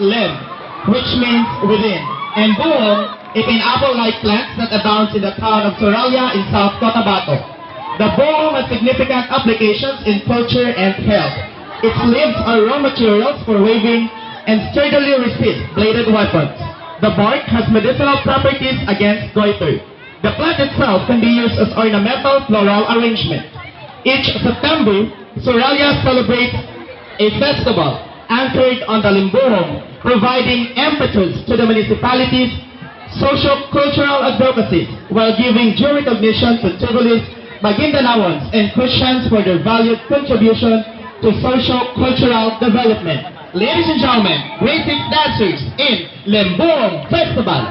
lim, which means within, and buong, a pineapple-like plant that abounds in the town of Soralia in South Cotabato. The buong has significant applications in culture and health. Its leaves are raw materials for weaving and sturdily resist bladed weapons. The bark has medicinal properties against goiter. The plant itself can be used as ornamental floral arrangement. Each September, Soralia celebrates a festival anchored on the limbuhong, providing impetus to the municipality's socio-cultural advocacy while giving due recognition to Togolese, Magindanaoans, and Christians for their valued contribution to socio-cultural development. Ladies and gentlemen, grade 6 dancers in Limbuhong Festival.